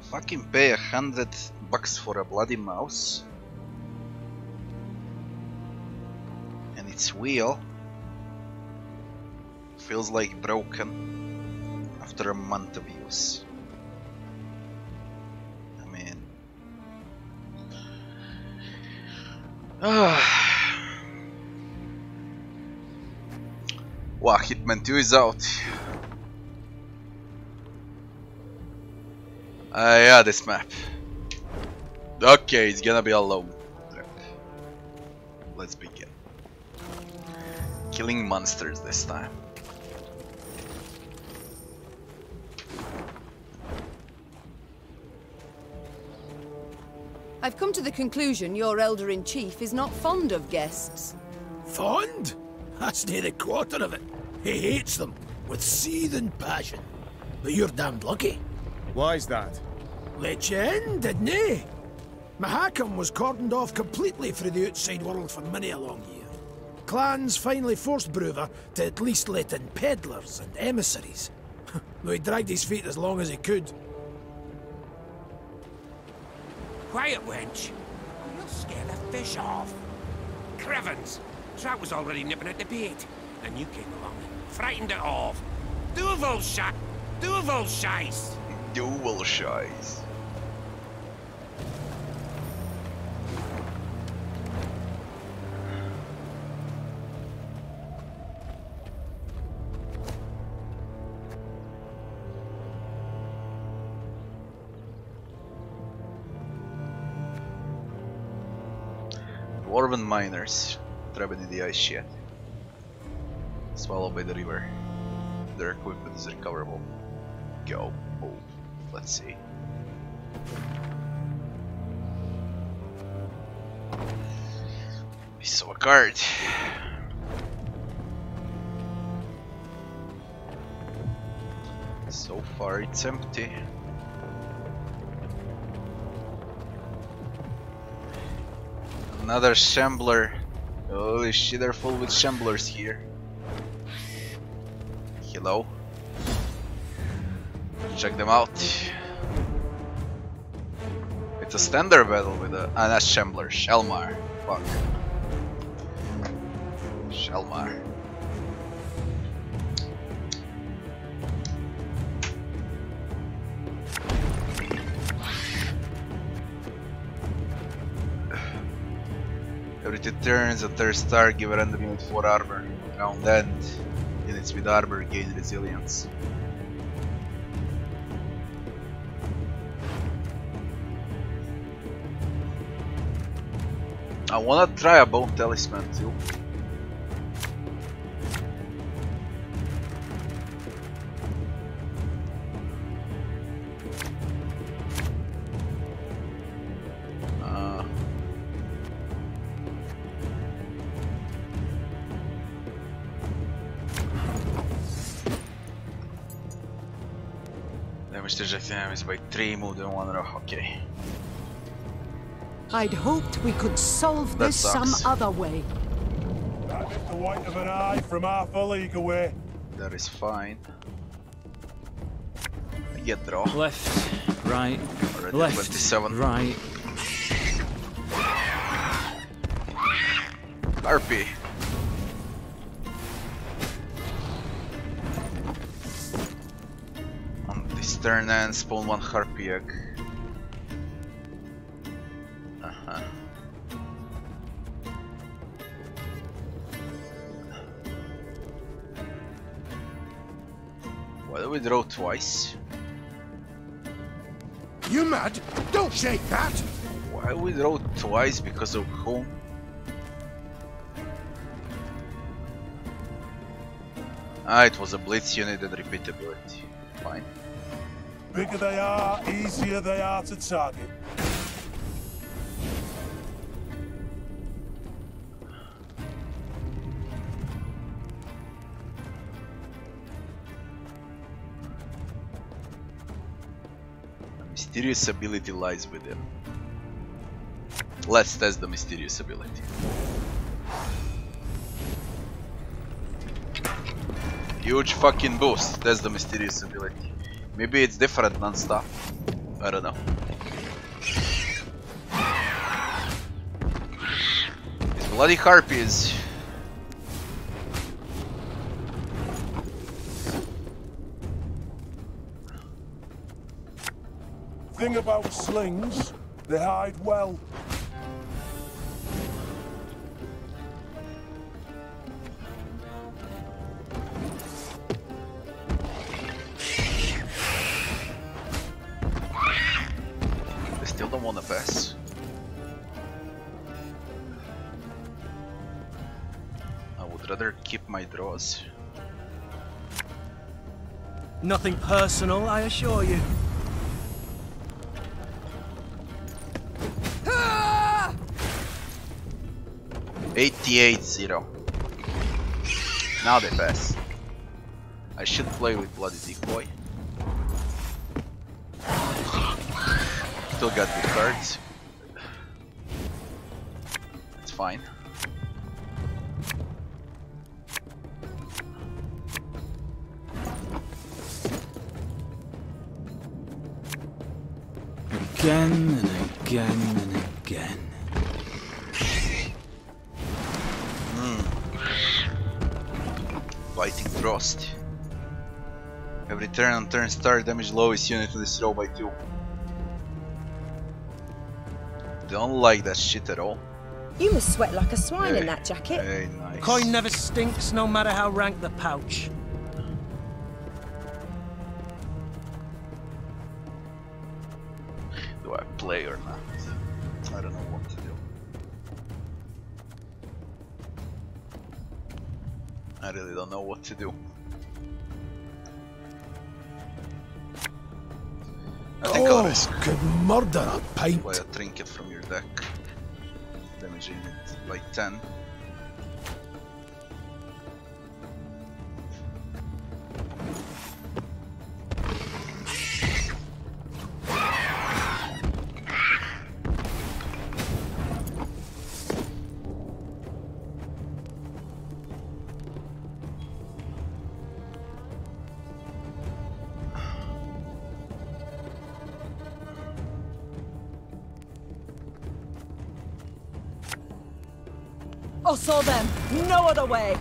Fucking pay $100 for a bloody mouse. And its wheel feels like broken after a month of use. I mean... Wow, Hitman 2 is out. Yeah, this map. Okay, it's gonna be a long trip. Let's begin. Killing monsters this time. I've come to the conclusion your Elder-in-Chief is not fond of guests. Fond? That's near a quarter of it. He hates them, with seething passion. But you're damned lucky. Why's that? Let you in, didn't he? Mahakam was cordoned off completely from the outside world for many a long year. Clans finally forced Brewer to at least let in peddlers and emissaries. Though he dragged his feet as long as he could. Quiet, wench. You'll scare the fish off. Crevens, Trout was already nipping at the bait, and you came along and frightened it off. Duvel shot! Duvel shice! Dual shies. Dwarven miners trapped in the ice shed, swallowed by the river. Their equipment is recoverable. Go. Oh, let's see. We saw a card. So far it's empty. Another shambler. Holy shit, they're full with shamblers here. Hello. Check them out. It's a standard battle with a not shambler, Shelmar. Fuck. Shelmar. Every 2 turns, a third star give a random unit 4 armor. Round end, units with armor gain resilience. I wanna try a bone talisman too. Damage to projectile is by 3, move them 1 row. Okay. I'd hoped we could solve this some other way. I get the white of an eye from half a league away. That is fine. I get draw. Left, right, already left, 27. right. Harpy. On this turn and spawn 1 harpy egg. Why do we draw twice? You mad? Don't shake that! Why we draw twice? Because of whom? Ah, it was a blitz unit and repeatability. Fine. Bigger they are, easier they are to target. Mysterious ability lies within. Let's test the mysterious ability. Huge fucking boost. That's the mysterious ability. Maybe it's different non-stop. I don't know. These bloody harpies. Thing about slings, they hide well. They still don't want to pass. I would rather keep my draws. Nothing personal, I assure you. 88-0. Now they pass. I should play with bloody decoy. Still got good cards. It's fine. Again and again and again. Fighting Frost. Every turn on turn start, damage lowest unit to this row by 2. Don't like that shit at all. You must sweat like a swine in Hey, that jacket. Hey, nice. Coin never stinks, no matter how rank the pouch. Do I play or not? I don't know what to do. I really don't know what to do. I think I'll risk. Could murder a pint. Play a trinket from your deck, damaging it by 10. I saw them. No other way.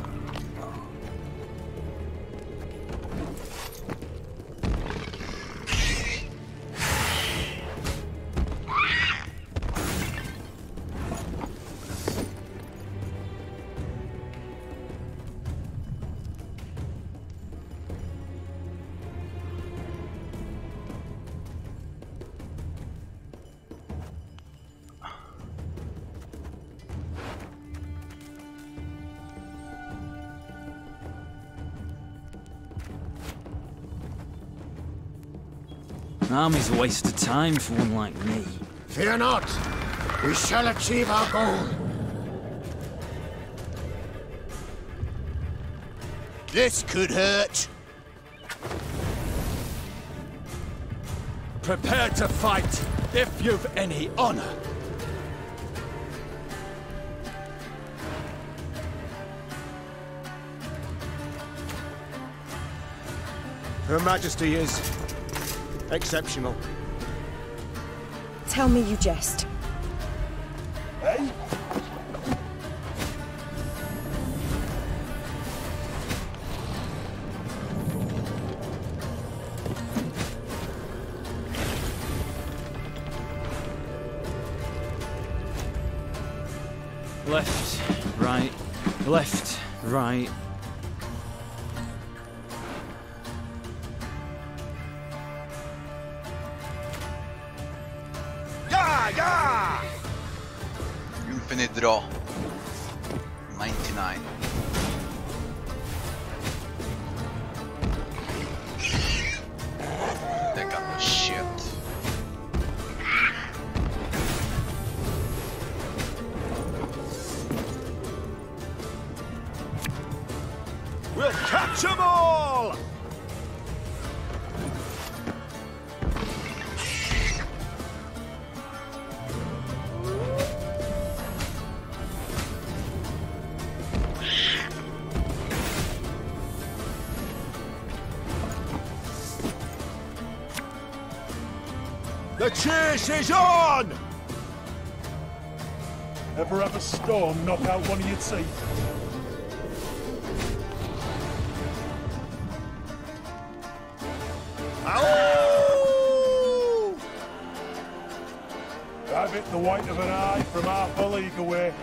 An army's a waste of time for one like me. Fear not. We shall achieve our goal. This could hurt. Prepare to fight, if you've any honor. Her Majesty is exceptional. Tell me you jest. Eh? Left, right, left, right. Infinite draw. 99. They got the shit. We'll catch 'em all! The chase is on! Ever have a storm knock out one of your teeth? Ow! I've hit the white of an eye from half a league away.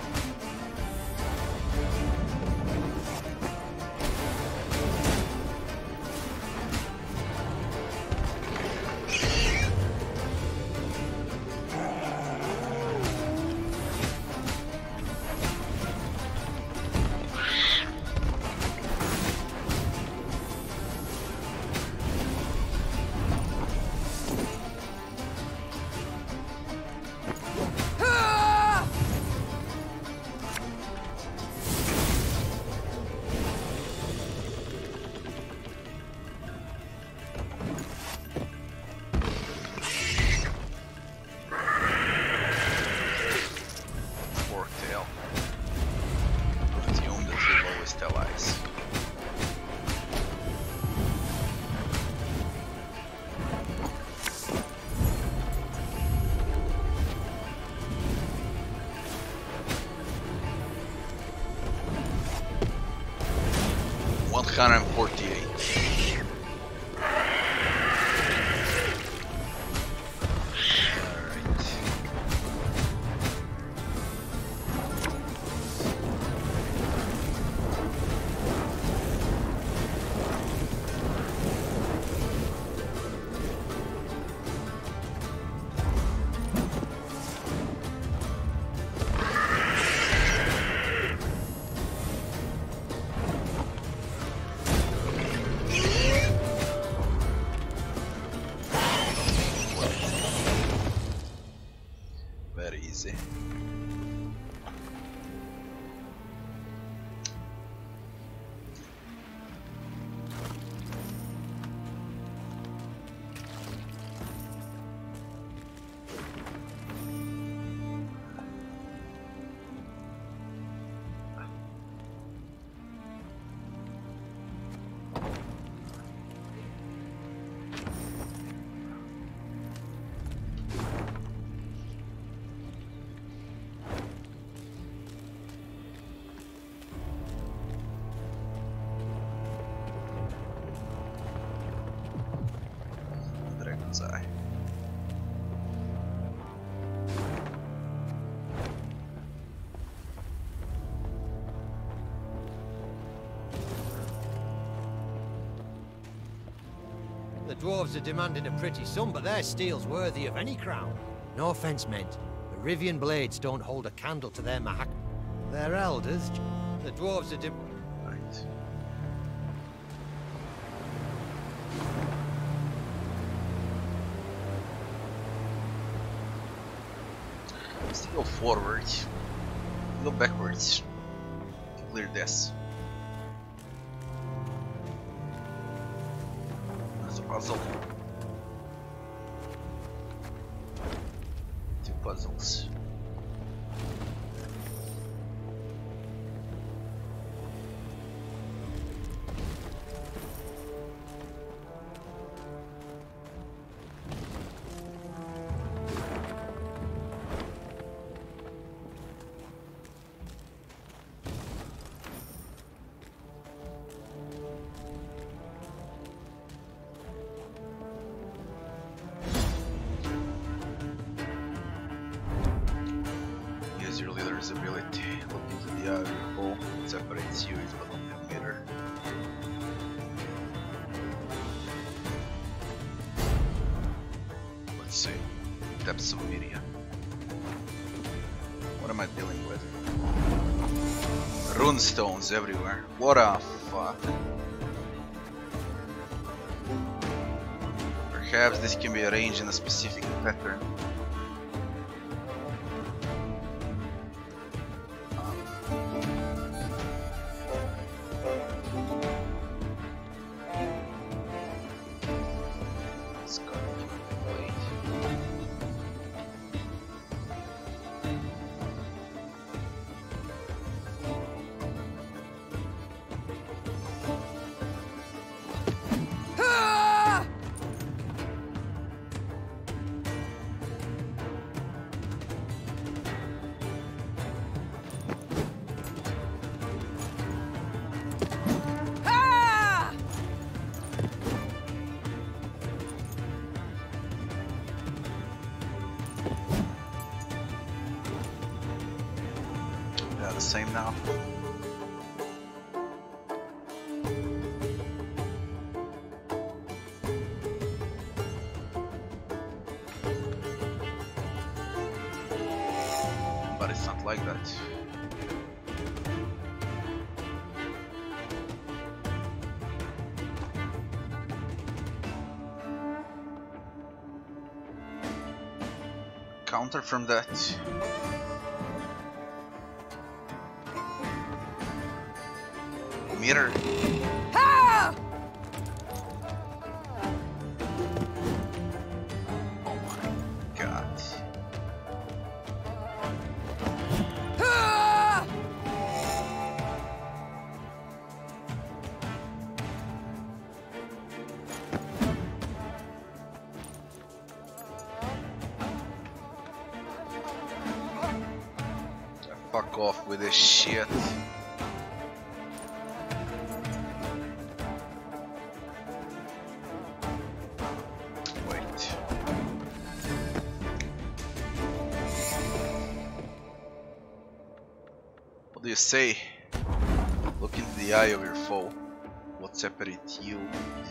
The dwarves are demanding a pretty sum, but their steel's worthy of any crown. No offense meant. The Rivian blades don't hold a candle to their mahak. Their elders. The dwarves are Let's go forward. Go backwards. Clear this. That's a puzzle. Two puzzles. Your leader's ability. Look into the eye of your foe. It separates you from the meter. Let's see. Depths of media. What am I dealing with? Runestones everywhere. What a fuck. Perhaps this can be arranged in a specific pattern. same now. But it's not like that. Counter from that. Mirror. Ha! Oh my god. Ha! Fuck off with this shit. What do you say? Look into the eye of your foe. What separates you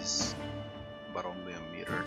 is but only a mirror.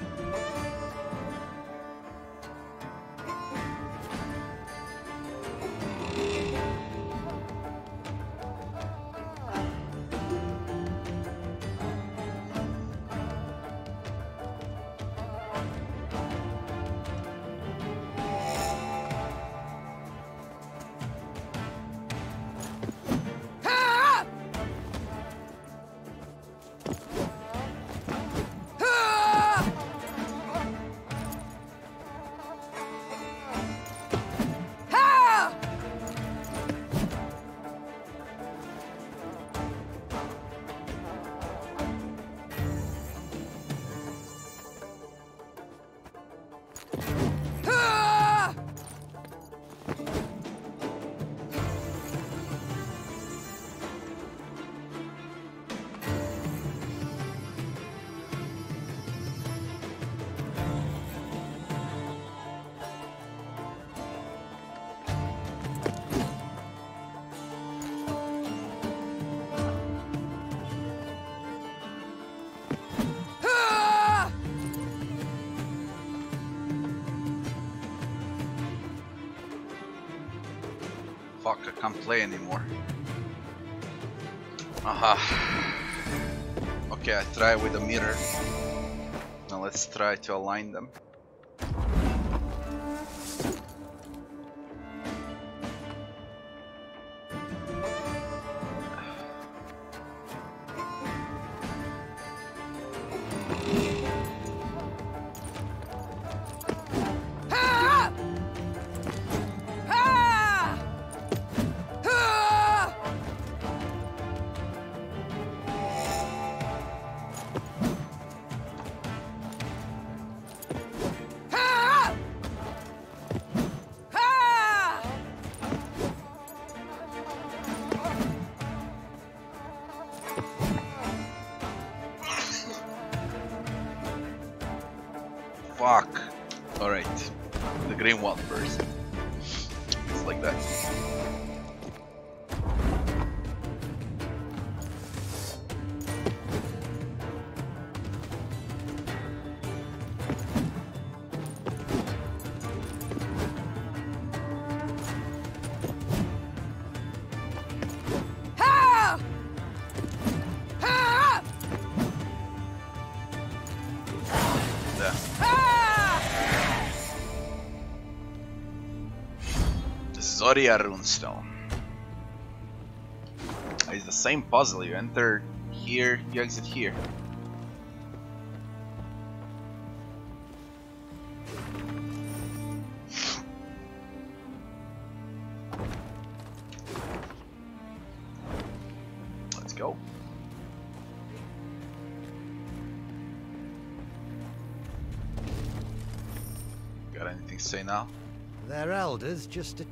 Fuck, I can't play anymore. Aha. Okay, I try with a mirror. Now let's try to align them. Fuck. Alright. The green one first. It's like that. Lyria runestone. It's the same puzzle. You enter here, you exit here. Let's go. Got anything to say now? Their elders just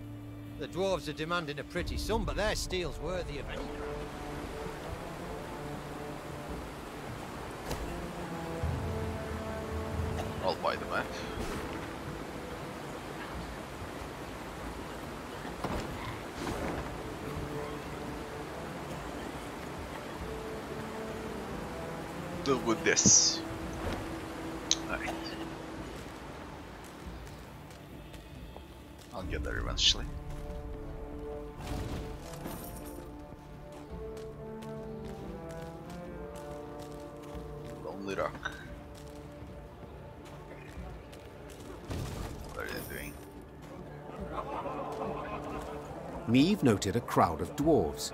the dwarves are demanding a pretty sum, but their steel's worthy of any crown. I'll buy the map. deal with this. Alright. I'll get there eventually. Lonely Rock. What are they doing? Meve noted a crowd of dwarves.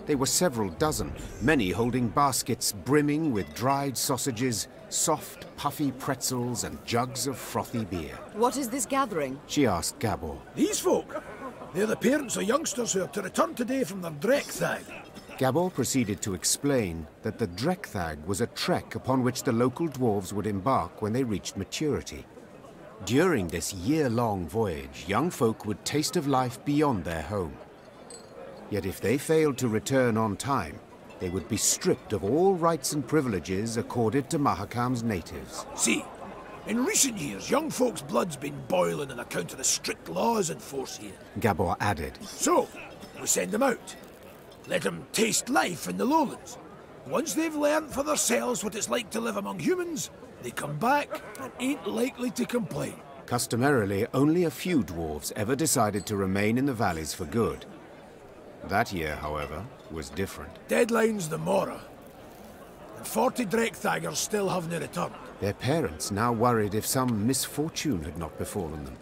They were several dozen, many holding baskets brimming with dried sausages, soft, puffy pretzels, and jugs of frothy beer. What is this gathering? She asked Gabor. These folk, they're the parents of youngsters who are to return today from their Dreckthag. Gabor proceeded to explain that the Dreckthag was a trek upon which the local dwarves would embark when they reached maturity. During this year-long voyage, young folk would taste of life beyond their home. Yet if they failed to return on time, they would be stripped of all rights and privileges accorded to Mahakam's natives. See, in recent years, young folks' blood's been boiling on account of the strict laws in force here. Gabor added. So, we send them out. Let them taste life in the lowlands. Once they've learned for themselves what it's like to live among humans, they come back and ain't likely to complain. Customarily, only a few dwarves ever decided to remain in the valleys for good. That year, however, was different. Deadline's the Mora, and 40 Dreckthagers still haven't returned. Their parents now worried if some misfortune had not befallen them.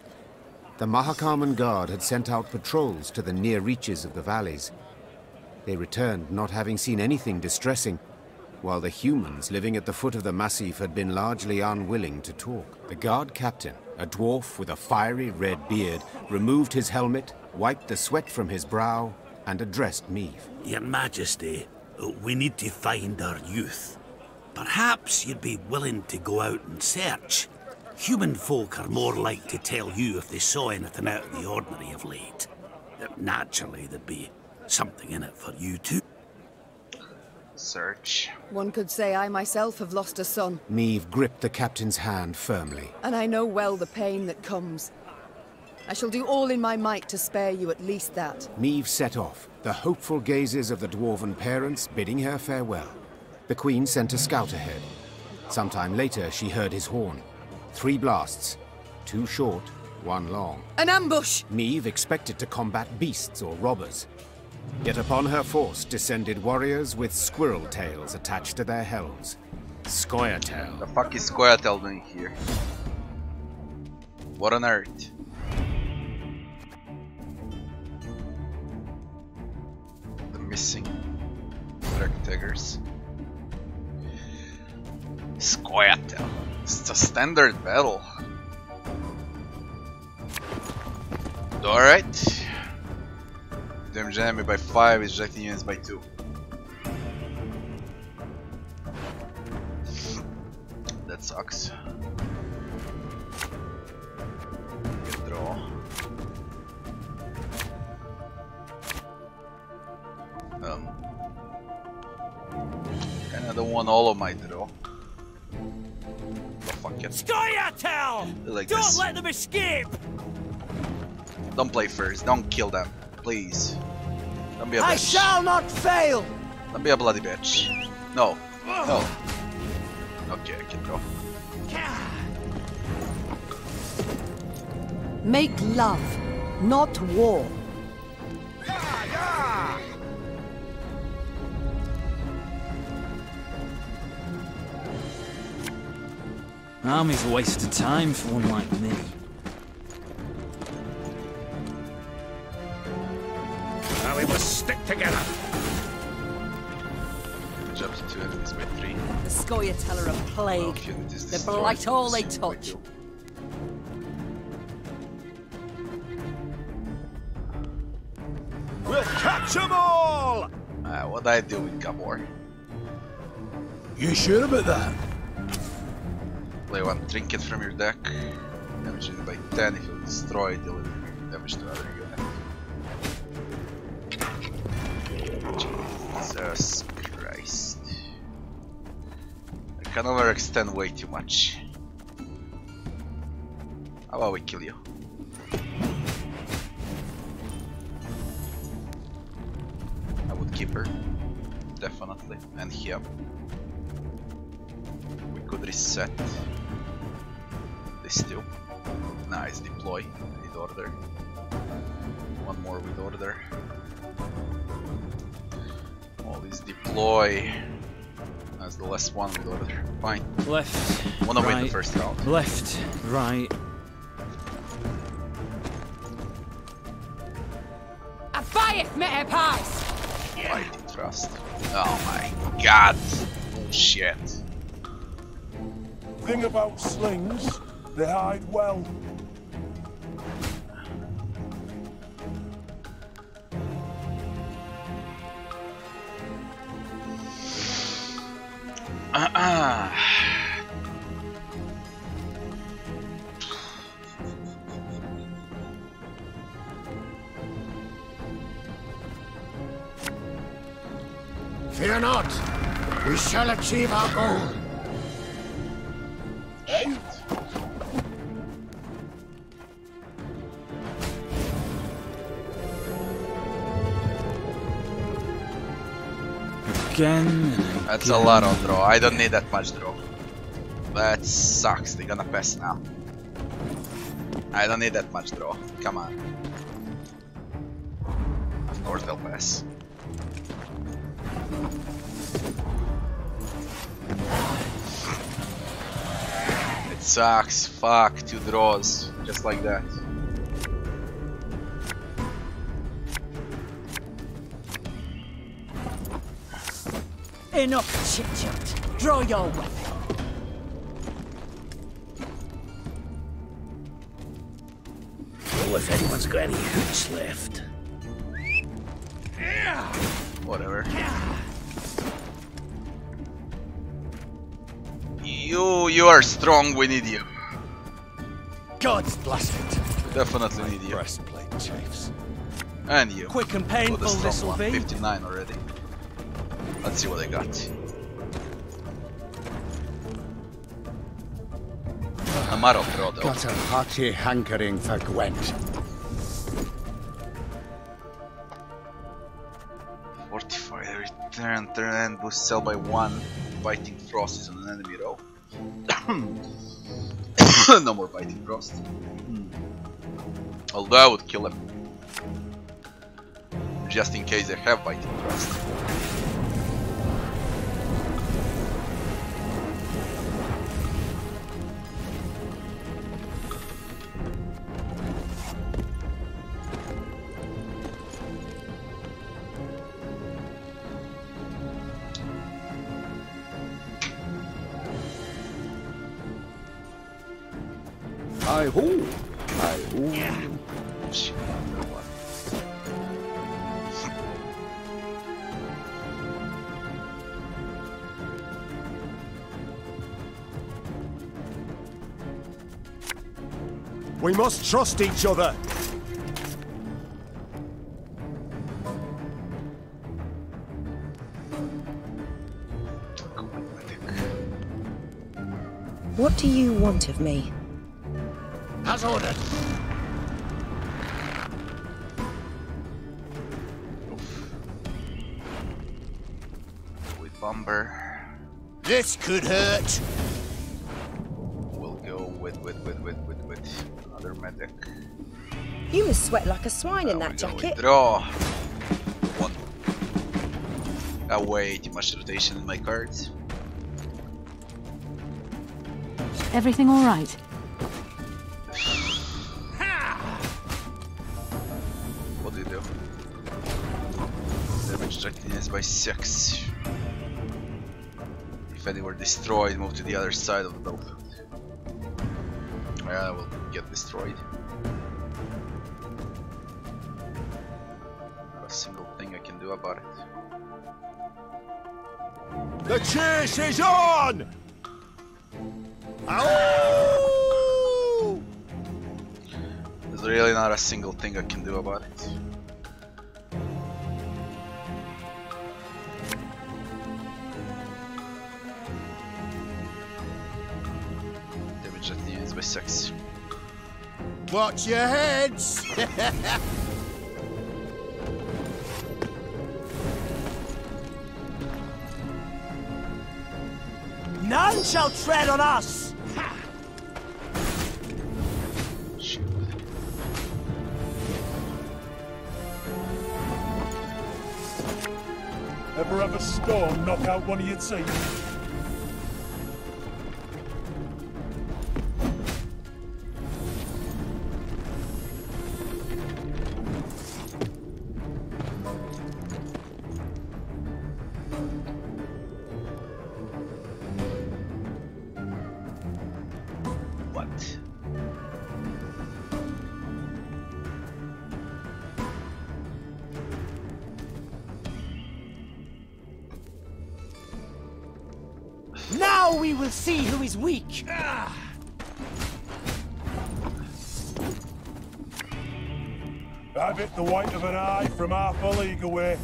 The Mahakaman Guard had sent out patrols to the near reaches of the valleys. They returned not having seen anything distressing, while the humans living at the foot of the massif had been largely unwilling to talk. The guard captain, a dwarf with a fiery red beard, removed his helmet, wiped the sweat from his brow, and addressed Meve. Your Majesty, we need to find our youth. Perhaps you'd be willing to go out and search. Human folk are more like to tell you if they saw anything out of the ordinary of late. Naturally, there'd be something in it for you too. Search. One could say I myself have lost a son. Meve gripped the captain's hand firmly. And I know well the pain that comes. I shall do all in my might to spare you at least that. Meve set off, the hopeful gazes of the dwarven parents bidding her farewell. The queen sent a scout ahead. Sometime later, she heard his horn. 3 blasts. 2 short, 1 long. An ambush! Meve expected to combat beasts or robbers. Yet upon her force descended warriors with squirrel tails attached to their helms. Scoia'tael. The fuck is Scoia'tael doing here? What on earth? The missing Dreckthagers. Scoia'tael. It's a standard battle. Alright. Damage enemy by 5, ejecting units by 2. That sucks. Good draw. Kinda don't want all of my draw. But fuck it. Scoia'tael! Like Don't this. let them escape! Don't play first, don't kill them, please. Don't be a bitch. I shall not fail! Don't be a bloody bitch. No. No. Okay, I can go. Make love, not war. Army's a waste of time for one like me. Now we must stick together. Jump to 2 enemies by 3. The Scoia'tael are a plague. They blight all they touch. We'll catch them all! What I do with Gabor? You sure about that? Play 1 trinket from your deck. Damage unit by 10 if you destroy, deal damage to other unit. Jesus Christ. I can overextend way too much. How about we kill you? I would keep her. Definitely. And him. could reset this too. Nice, deploy. Need order. One more with order. All these deploy. That's the last one with order. Fine. Left. Wanna right, win the first round. Left, right. A fight, Meve pass! Fighting thrust. Oh my god. Bullshit. Thing about slings, they hide well. Fear not. We shall achieve our goal. Again. That's a lot of draw. I don't need that much draw. That sucks. They're gonna pass now. I don't need that much draw. Come on. Of course they'll pass. It sucks. Fuck. 2 draws. Just like that. Enough chit-chat. Draw your weapon. Oh, if anyone's got any hoots left. Whatever. You are strong, we need you. God's blessed. Definitely need you. Breastplate chafes. And you. Quick and painful the strong this'll one. be. 59 already. Let's see what I got. I'm out of draw though. Got a hearty hankering for Gwent. 45. Return, turn and boost cell by 1. Biting frost is on an enemy row. No more biting frost. Although I would kill him. Just in case they have biting frost. Hi-ho! Hi-ho! Shit, another one. We must trust each other. What do you want of me? As ordered. With bomber. This could hurt. We'll go with another medic. You must sweat like a swine in that We go with jacket. draw. 1. Way too much rotation in my cards. Everything all right? What do you do? Damage is by 6. If any were destroyed, move to the other side of the battlefield. I will get destroyed. Not a single thing I can do about it. The chase is on! Ow! There's really not a single thing I can do about it. Damage at the end is by 6. Watch your heads! None shall tread on us! Ever have a storm knock out one of your teeth? Now we will see who is weak! Have it the white of an eye from half a league away.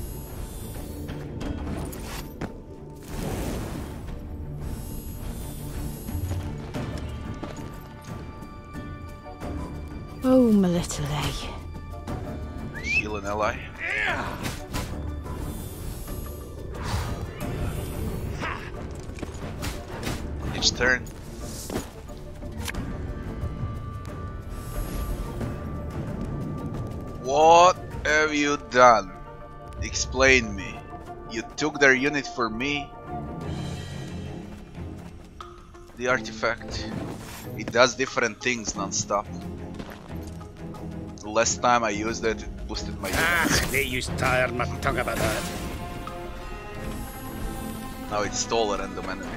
Oh, my little lay. Heal an ally. Each turn. What have you done? Explain me. You took their unit for me? The artifact. It does different things non-stop. The last time I used it, it boosted my units. They used tired my tongue about that. Now it stole a random enemy.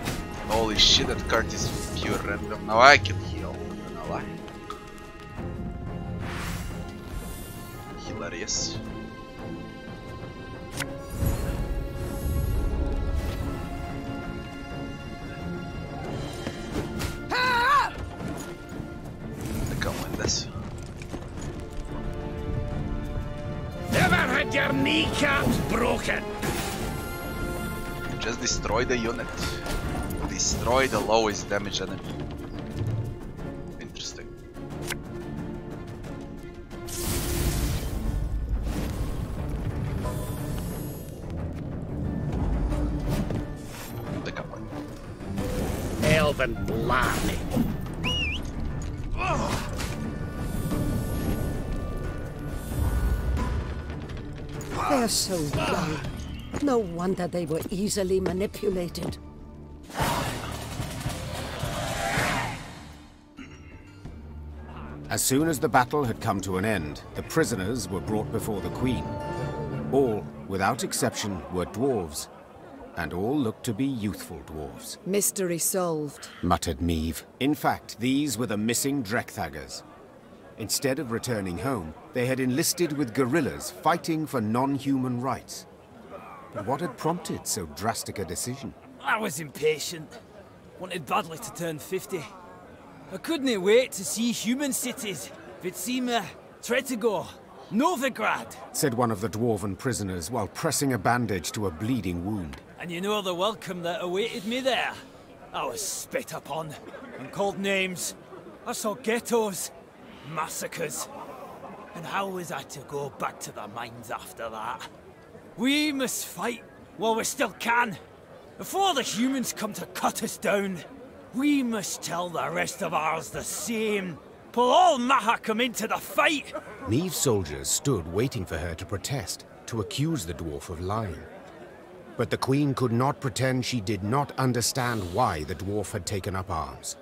Holy shit, that card is pure random. Now I can heal an ally. Hilarious. I can't win this. Never had your kneecaps broken! Just destroy the unit. Destroy the lowest damage enemy. Interesting. The couple. Elven blarney. They're so young. No wonder they were easily manipulated. As soon as the battle had come to an end, the prisoners were brought before the Queen. All, without exception, were dwarves, and all looked to be youthful dwarves. Mystery solved, muttered Meve. In fact, these were the missing Drechthaggers. Instead of returning home, they had enlisted with guerrillas fighting for non-human rights. But what had prompted so drastic a decision? I was impatient. Wanted badly to turn 50. I couldn't wait to see human cities. Vitsima, Tretogor, Novigrad. Said one of the dwarven prisoners while pressing a bandage to a bleeding wound. And you know the welcome that awaited me there. I was spit upon and called names. I saw ghettos, massacres. And how was I to go back to the mines after that? We must fight while we still can. Before the humans come to cut us down, we must tell the rest of ours the same. Pull all Mahakam into the fight! Meve's soldiers stood waiting for her to protest, to accuse the dwarf of lying. But the Queen could not pretend she did not understand why the dwarf had taken up arms.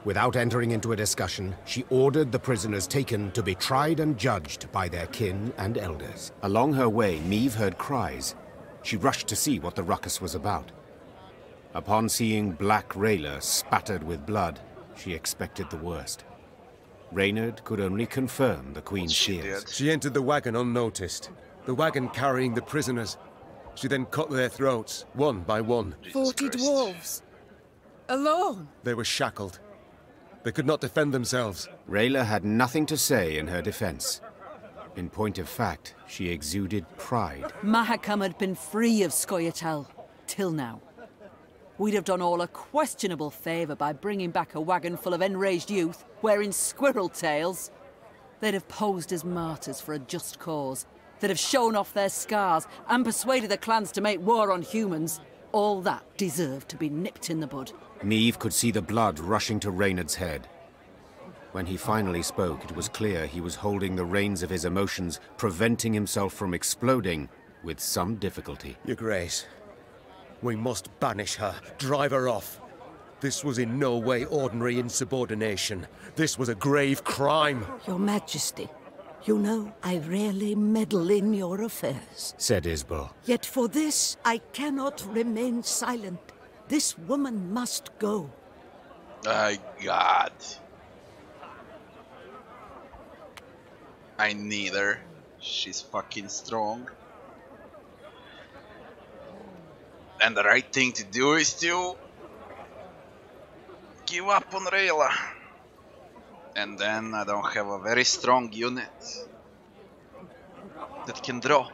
Without entering into a discussion, she ordered the prisoners taken to be tried and judged by their kin and elders. Along her way, Meve heard cries. She rushed to see what the ruckus was about. Upon seeing Black Rayla spattered with blood, she expected the worst. Reynard could only confirm the Queen's fears. She entered the wagon unnoticed, the wagon carrying the prisoners. She then cut their throats, one by one. 40 dwarves? Alone? They were shackled. They could not defend themselves. Rayla had nothing to say in her defense. In point of fact, she exuded pride. Mahakam had been free of Scoia'tael, till now. We'd have done all a questionable favour by bringing back a wagon full of enraged youth wearing squirrel tails. They'd have posed as martyrs for a just cause. They'd have shown off their scars and persuaded the clans to make war on humans. All that deserved to be nipped in the bud. Meve could see the blood rushing to Reynard's head. When he finally spoke, it was clear he was holding the reins of his emotions, preventing himself from exploding with some difficulty. Your Grace, we must banish her, drive her off. This was in no way ordinary insubordination. This was a grave crime. Your Majesty, you know I rarely meddle in your affairs, said Isbel. Yet for this I cannot remain silent. This woman must go. My God. I need her. She's fucking strong. And the right thing to do is to give up on Rayla. And then I don't have a very strong unit that can draw.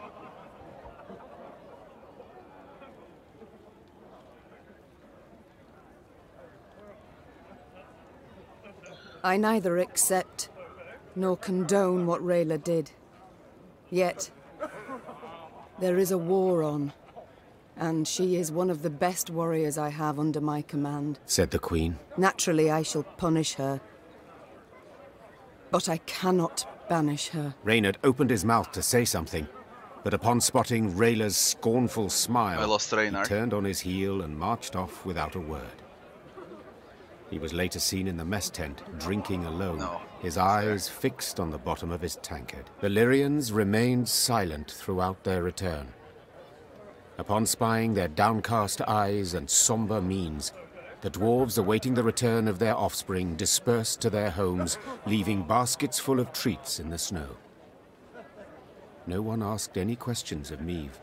I neither accept nor condone what Rayla did. Yet, there is a war on, and she is one of the best warriors I have under my command, said the Queen. Naturally, I shall punish her, but I cannot banish her. Reynard opened his mouth to say something, but upon spotting Rayla's scornful smile, he turned on his heel and marched off without a word. He was later seen in the mess tent, drinking alone, his eyes fixed on the bottom of his tankard. The Lyrians remained silent throughout their return. Upon spying their downcast eyes and somber means, the dwarves awaiting the return of their offspring dispersed to their homes, leaving baskets full of treats in the snow. No one asked any questions of Meve.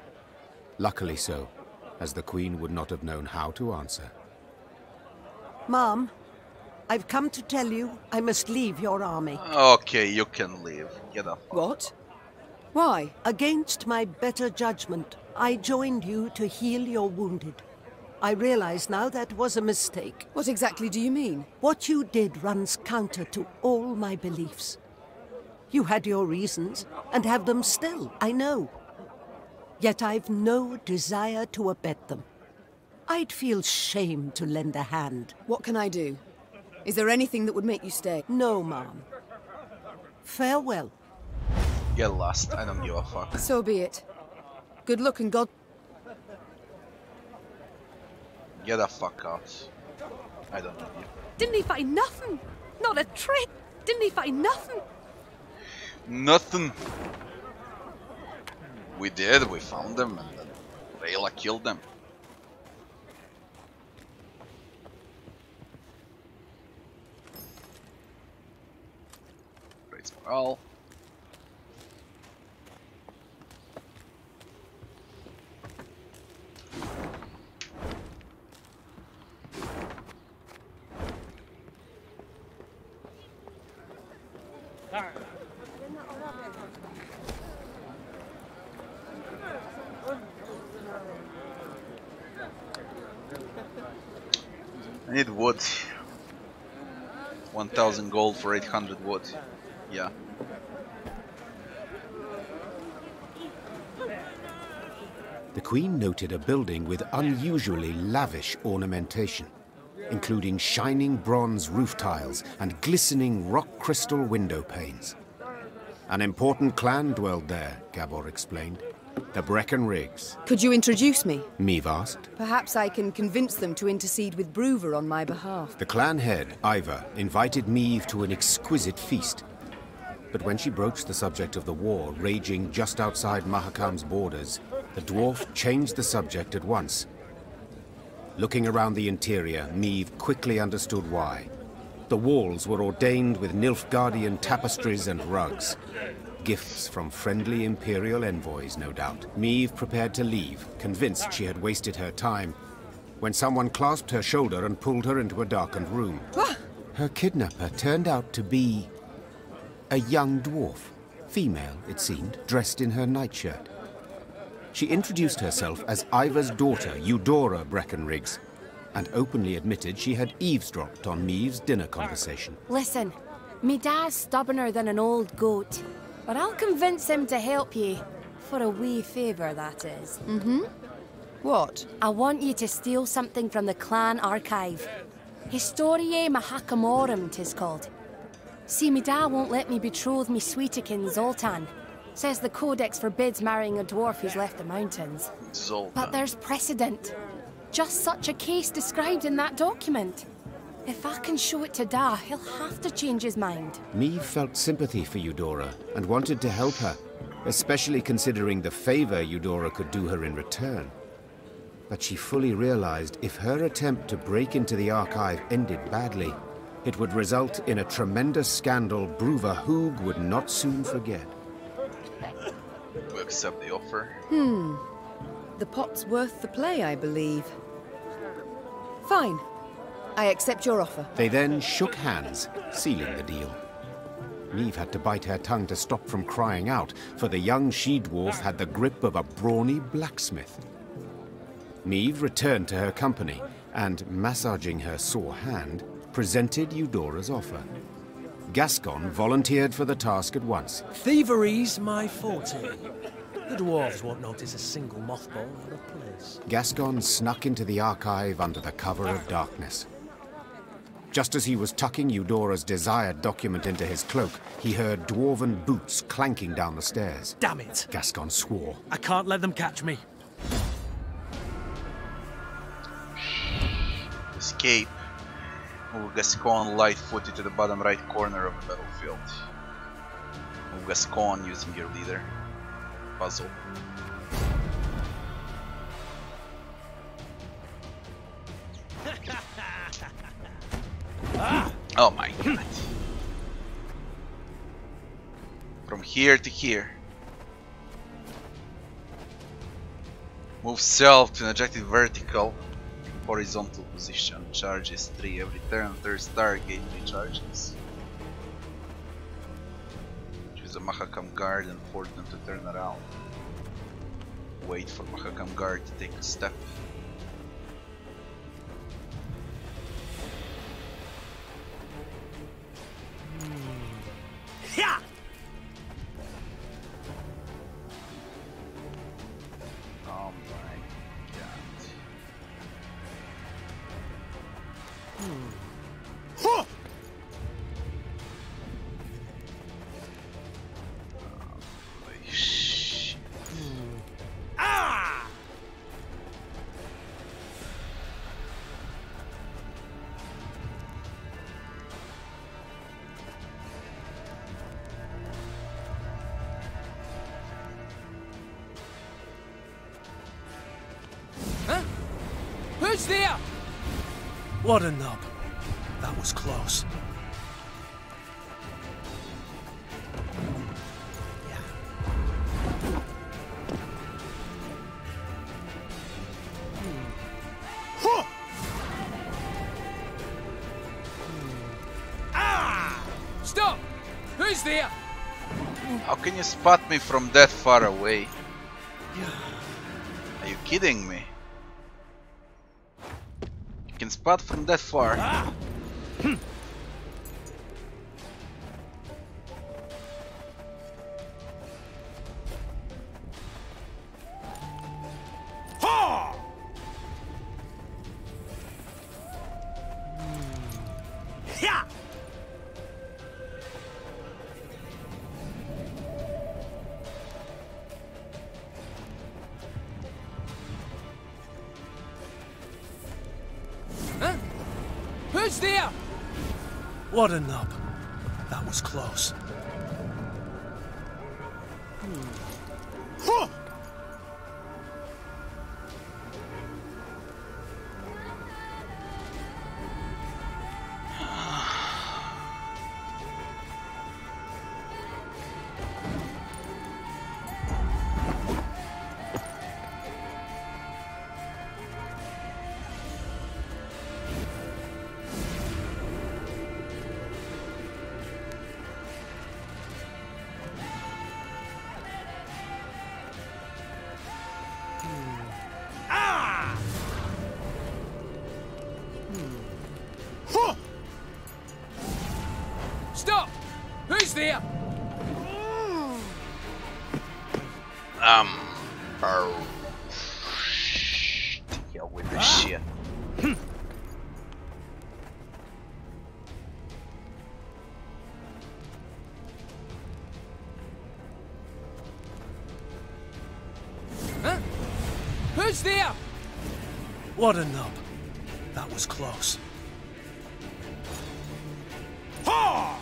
Luckily so, as the Queen would not have known how to answer. Mom, I've come to tell you I must leave your army. Okay, you can leave. Get up. What? Why? Against my better judgment, I joined you to heal your wounded. I realize now that was a mistake. What exactly do you mean? What you did runs counter to all my beliefs. You had your reasons, and have them still, I know. Yet I've no desire to abet them. I'd feel shame to lend a hand. What can I do? Is there anything that would make you stay? No, Mom. Farewell. Get lost. I don't give a fuck. So be it. Good luck and God... Get the fuck out. I don't know you. Didn't he find nothing? Not a trick. Didn't he find nothing? Nothing. We did. We found them and then Rayla killed them. Morale. I need wood. 1000 gold for 800 wood. Yeah. The Queen noted a building with unusually lavish ornamentation, including shining bronze roof tiles and glistening rock crystal window panes. An important clan dwelled there, Gabor explained. The Breckenrigs. Could you introduce me? Meve asked. Perhaps I can convince them to intercede with Bruver on my behalf. The clan head, Iva, invited Meve to an exquisite feast. But when she broached the subject of the war raging just outside Mahakam's borders, the dwarf changed the subject at once. Looking around the interior, Meve quickly understood why. The walls were ordained with Nilfgaardian tapestries and rugs. Gifts from friendly Imperial envoys, no doubt. Meve prepared to leave, convinced she had wasted her time, when someone clasped her shoulder and pulled her into a darkened room. Her kidnapper turned out to be a young dwarf. Female, it seemed, dressed in her nightshirt. She introduced herself as Iva's daughter, Eudora Breckenrigs, and openly admitted she had eavesdropped on Meve's dinner conversation. Listen, me dad's stubborner than an old goat, but I'll convince him to help you. For a wee favour, that is. Mm-hmm. What? I want you to steal something from the clan archive. Historiae Mahakamorum, 'tis called. See, me da won't let me betroth me sweetekin Zoltan. Says the codex forbids marrying a dwarf who's left the mountains. Zoltan. But there's precedent. Just such a case described in that document. If I can show it to Da, he'll have to change his mind. Meve felt sympathy for Eudora and wanted to help her, especially considering the favor Eudora could do her in return. But she fully realized if her attempt to break into the archive ended badly, it would result in a tremendous scandal Bruva Hoog would not soon forget. We accept the offer. The pot's worth the play, I believe. Fine. I accept your offer. They then shook hands, sealing the deal. Meve had to bite her tongue to stop from crying out, for the young she-dwarf had the grip of a brawny blacksmith. Meve returned to her company, and, massaging her sore hand, presented Eudora's offer. Gascon volunteered for the task at once. Thievery's my forte. The dwarves won't notice a single mothball out of place. Gascon snuck into the archive under the cover of darkness. Just as he was tucking Eudora's desired document into his cloak, he heard dwarven boots clanking down the stairs. Damn it! Gascon swore. I can't let them catch me. Escape. Move Gascon light-footed to the bottom right corner of the battlefield. Move Gascon using your leader. Puzzle. Oh my god. From here to here. Move self to an objective vertical horizontal position. Charges 3 every turn. Third Stargate recharges. Choose a Mahakam guard and force them to turn around. Wait for Mahakam guard to take a step. Yeah. Oh my god. Huh. Holy shit. Ah! Huh? Who's there? What a nub. That was close. Stop! Who's there? How can you spot me from that far away? Are you kidding me? You can spot from that far. Who's there? What a nub. That was close. Stop! Who's there? Hell with this shit. Who's there? What a nub. That was close. Ha!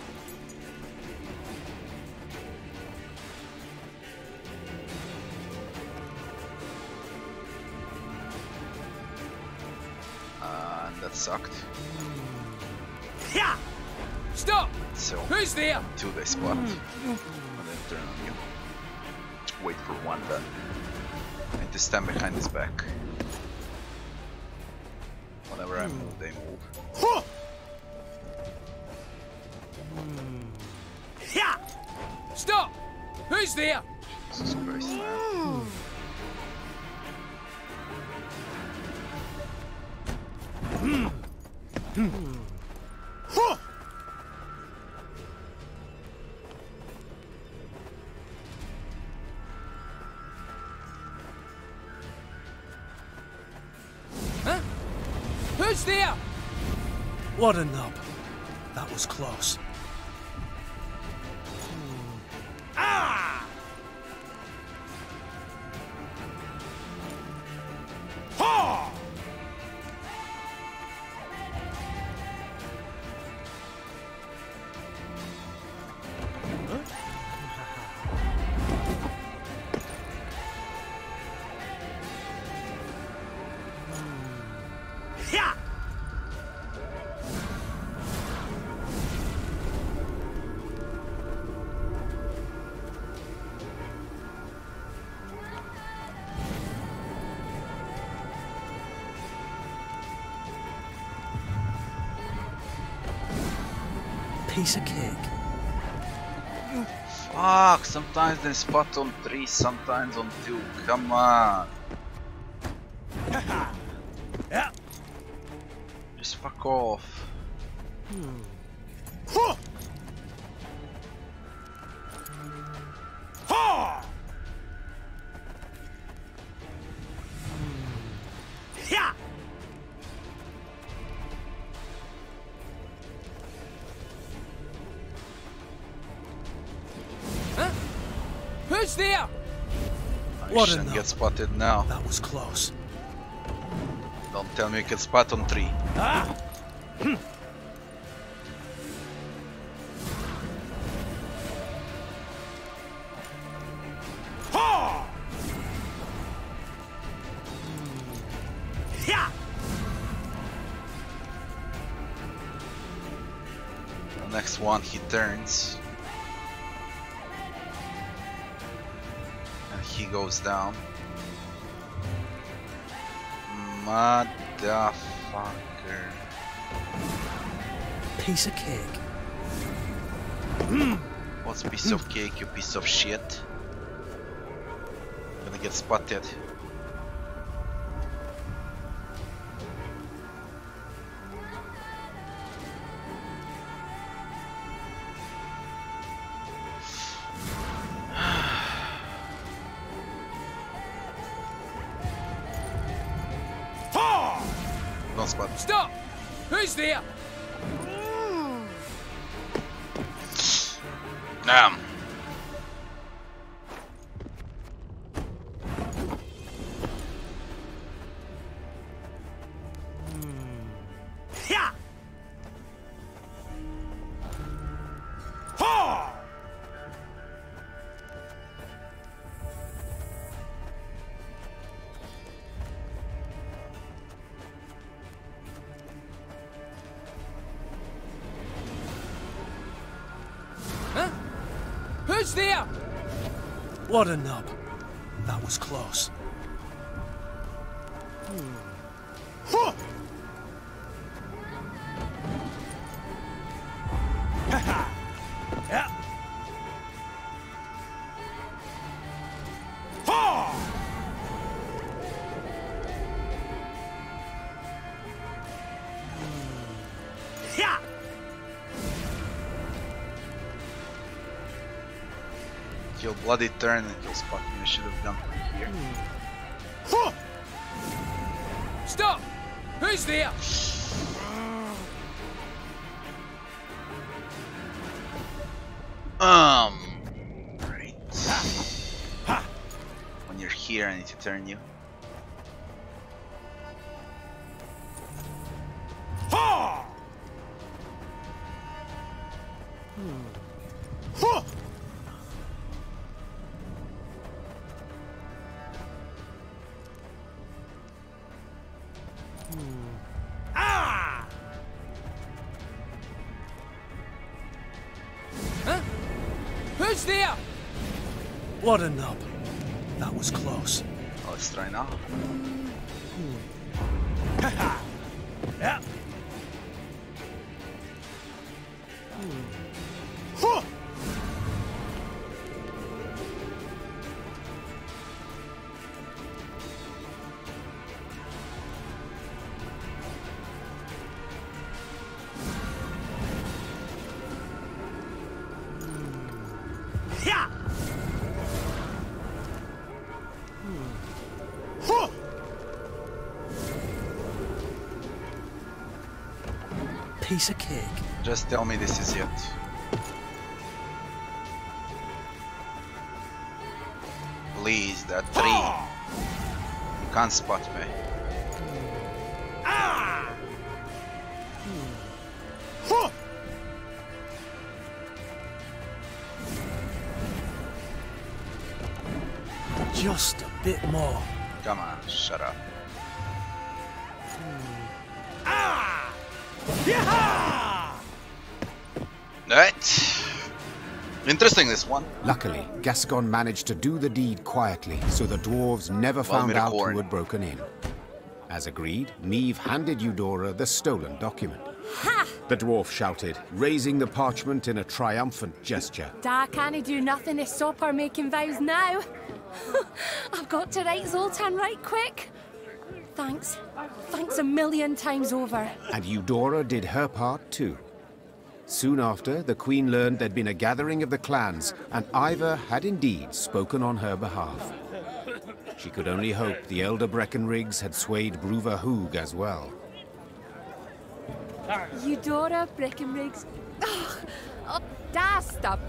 And that sucked. Yeah. Stop! So, who's there? Until they spot. And then turn on you. Wait for one then. And to stand behind his back. Whenever I move, they move. Huh! Yeah. Stop! Who's there? Jesus Christ, man. Huh! Huh? Who's there? What a nub. That was close. Ah! Ha! Yeah! Piece of cake. Fuck, sometimes they spot on 3, sometimes on 2. Come on. Yeah. Just fuck off. Huh! Ha! Yeah. Huh? Who's there? I shouldn't get spotted now. That was close. Don't tell me you can spot on 3. Ah! Ha! Yeah. The next one he turns. And he goes down. Motherfucker. Piece of cake. What's piece of cake, you piece of shit? Gonna get spotted. Don't spot. Stop! Who's there? Damn. Yeah. Ha! Huh? Who's there? What a nub. That was close. Huh! Yeah. Ha! Yeah. You'll bloody turn and you'll spot me. I should have done from here. Huh! Stop! Who's there? Right. When you're here, I need to turn you. Huh! Ah! Huh? Who's there? What a nub. That was close. Let's try now. Yeah. Huh! Yeah. Huh! Piece of cake. Just tell me this is it. Please, that tree. You can't spot me. Ah! Huh! Just a bit more. Come on, shut up. Ah! Yeah! Right. Interesting, this one. Luckily, Gascon managed to do the deed quietly, so the dwarves never found out who had broken in. As agreed, Meve handed Eudora the stolen document. Ha! The dwarf shouted, raising the parchment in a triumphant gesture. Da can't do nothing to stop her making vows now. I've got to write Zoltan right quick. Thanks. Thanks a million times over. And Eudora did her part too. Soon after, the Queen learned there'd been a gathering of the clans, and Ivor had indeed spoken on her behalf. She could only hope the elder Breckenriggs had swayed Bruva Hoog as well. Eudora Breckenriggs. Oh, da stop.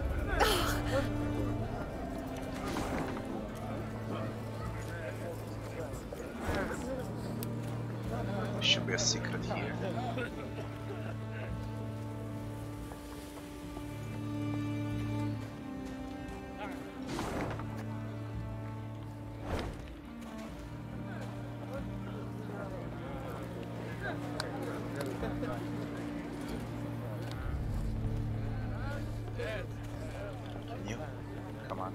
Should be a secret here. Can you? Come on.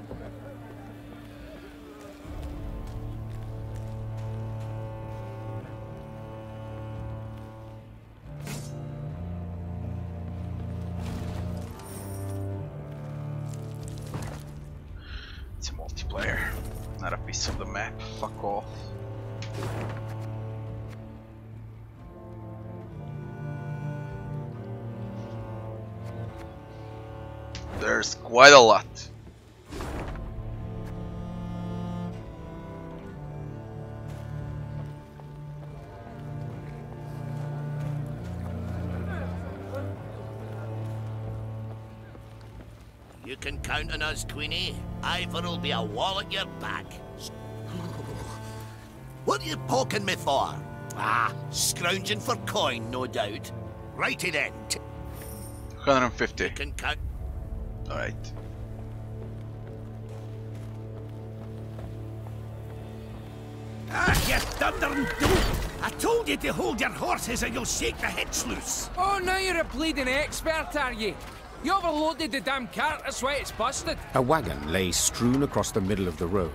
It's a multiplayer, not a piece of the map. Fuck off. There's quite a lot. You can count on us, Queenie. Ivor will be a wall at your back. What are you poking me for? Ah, scrounging for coin, no doubt. Righty then. 150. You can count. Alright. Ah, you thundering dope! I told you to hold your horses or you'll shake the hitch loose. Oh, now you're a bleeding expert, are you? You overloaded the damn cart, that's why it's busted. A wagon lay strewn across the middle of the road.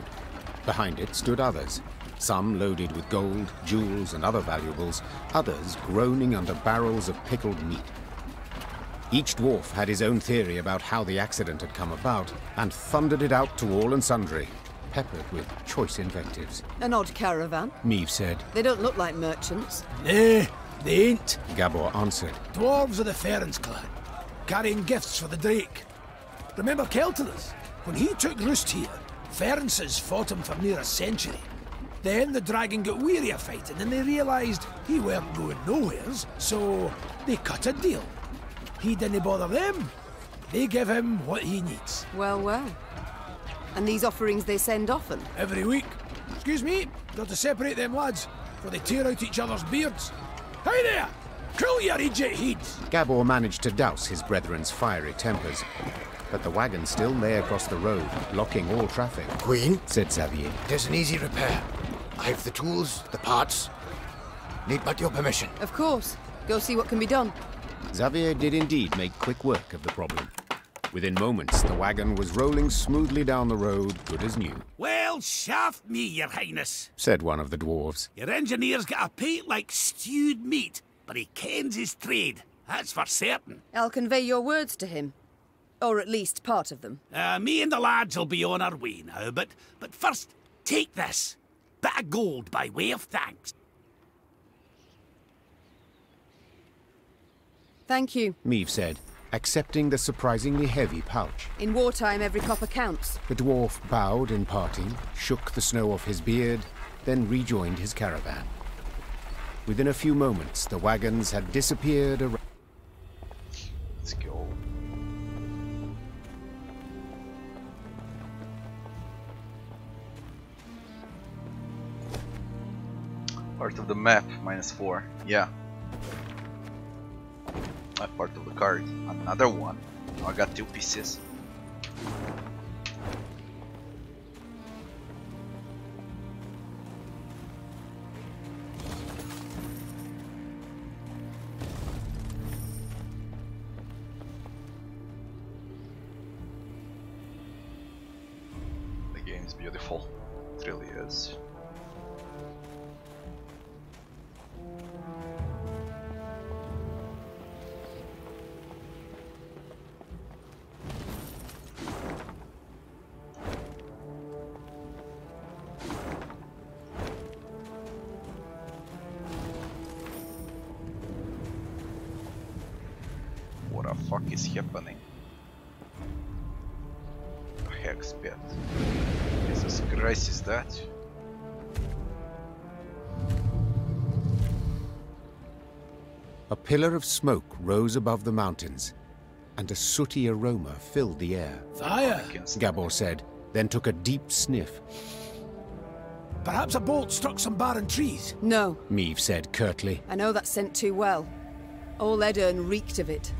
Behind it stood others, some loaded with gold, jewels, and other valuables, others groaning under barrels of pickled meat. Each dwarf had his own theory about how the accident had come about, and thundered it out to all and sundry, peppered with choice invectives. An odd caravan. Meve said. They don't look like merchants. Nay, they ain't. Gabor answered. Dwarves of the Ferens clan, carrying gifts for the Drake. Remember Keltinus? When he took roost here, Ferences fought him for near a century. Then the dragon got weary of fighting and they realised he weren't going nowheres, so they cut a deal. He didn't bother them. They give him what he needs. Well, well. And these offerings they send often? Every week. Excuse me, got to separate them lads, for they tear out each other's beards. Hey there! Cool your idiot heads! Gabor managed to douse his brethren's fiery tempers, but the wagon still lay across the road, blocking all traffic. Queen, said Xavier. There's an easy repair. I've the tools, the parts. Need but your permission. Of course. Go see what can be done. Xavier did indeed make quick work of the problem. Within moments, the wagon was rolling smoothly down the road, good as new. Well, shaft me, your highness, said one of the dwarves. Your engineer's got a pate like stewed meat, but he kens his trade, that's for certain. I'll convey your words to him. Or at least part of them. Me and the lads will be on our way now, but first, take this. Bit of gold by way of thanks. Thank you, Meve said, accepting the surprisingly heavy pouch. In wartime, every copper counts. The dwarf bowed in parting, shook the snow off his beard, then rejoined his caravan. Within a few moments, the wagons had disappeared around. Let's go. Part of the map, -4. Yeah. Part of the card. Another one. Oh, I got 2 pieces. The game is beautiful. It really is. What the fuck is happening? A hex pit. Jesus Christ, is that? A pillar of smoke rose above the mountains, and a sooty aroma filled the air. Fire! Gabor said, then took a deep sniff. Perhaps a bolt struck some barren trees? No, Meve said curtly. I know that scent too well. All Edirn reeked of it.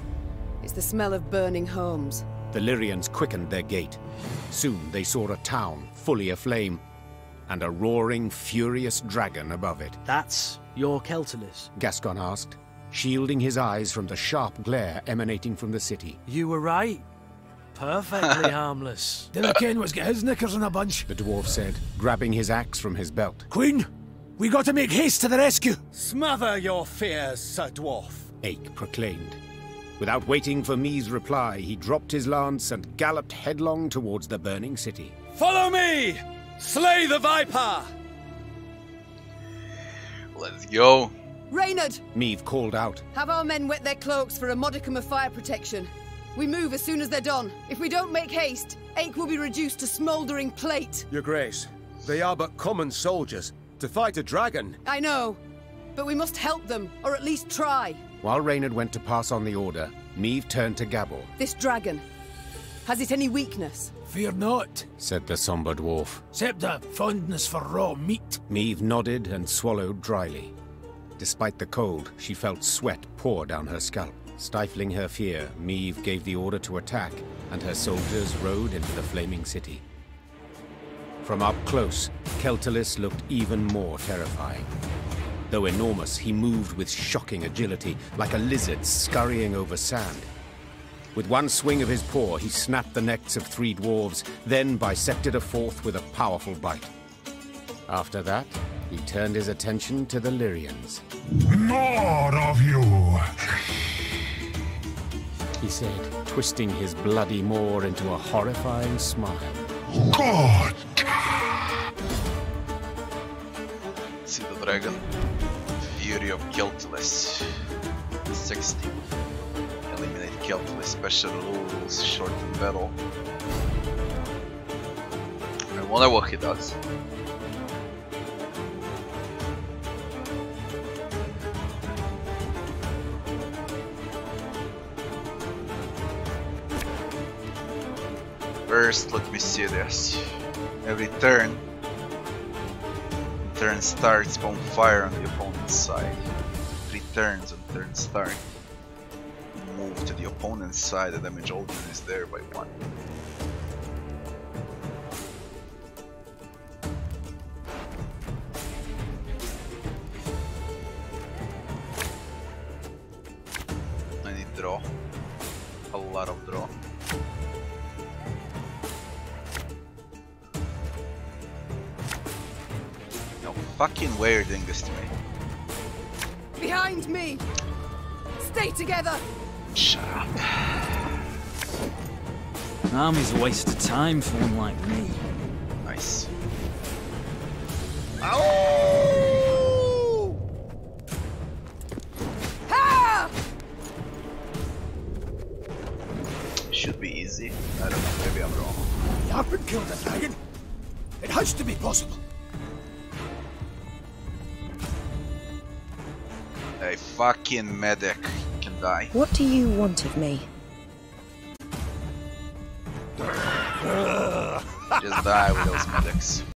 It's the smell of burning homes. The Lyrians quickened their gait. Soon they saw a town fully aflame, and a roaring, furious dragon above it. That's your Keltalis? Gascon asked, shielding his eyes from the sharp glare emanating from the city. You were right. Perfectly harmless. Dinna ken was get his knickers in a bunch, the dwarf said, grabbing his axe from his belt. Queen, we got to make haste to the rescue. Smother your fears, Sir Dwarf, Ake proclaimed. Without waiting for Meve's reply, he dropped his lance and galloped headlong towards the burning city. Follow me! Slay the Viper! Let's go. Reynard! Meve called out. Have our men wet their cloaks for a modicum of fire protection. We move as soon as they're done. If we don't make haste, Ake will be reduced to smouldering plate. Your Grace, they are but common soldiers. To fight a dragon. I know, but we must help them, or at least try. While Reynard went to pass on the order, Meve turned to Gabor. This dragon, has it any weakness? Fear not, said the somber dwarf. Except a fondness for raw meat. Meve nodded and swallowed dryly. Despite the cold, she felt sweat pour down her scalp. Stifling her fear, Meve gave the order to attack, and her soldiers rode into the flaming city. From up close, Keltalis looked even more terrifying. Though enormous, he moved with shocking agility, like a lizard scurrying over sand. With one swing of his paw, he snapped the necks of 3 dwarves, then bisected a 4th with a powerful bite. After that, he turned his attention to the Lyrians. More of you! He said, twisting his bloody maw into a horrifying smile. God! See the dragon. Fury of Keltalis. 60. Eliminate Keltalis. Special rules. Shorten battle. I wonder what he does. First, let me see this. Every turn starts bonfire on the opponent's side. 3 turns turn start. Move to the opponent's side, the damage Odin is there by 1. I need draw. A lot of draw. No fucking way you're doing this to me. Behind me! Stay together! Shut up. An army's a waste of time for one like me. Nice. Ow! Ha! Should be easy. I don't know, maybe I'm wrong. You haven't killed a dragon. It has to be possible. A fucking medic can die. What do you want of me? Just die with those medics.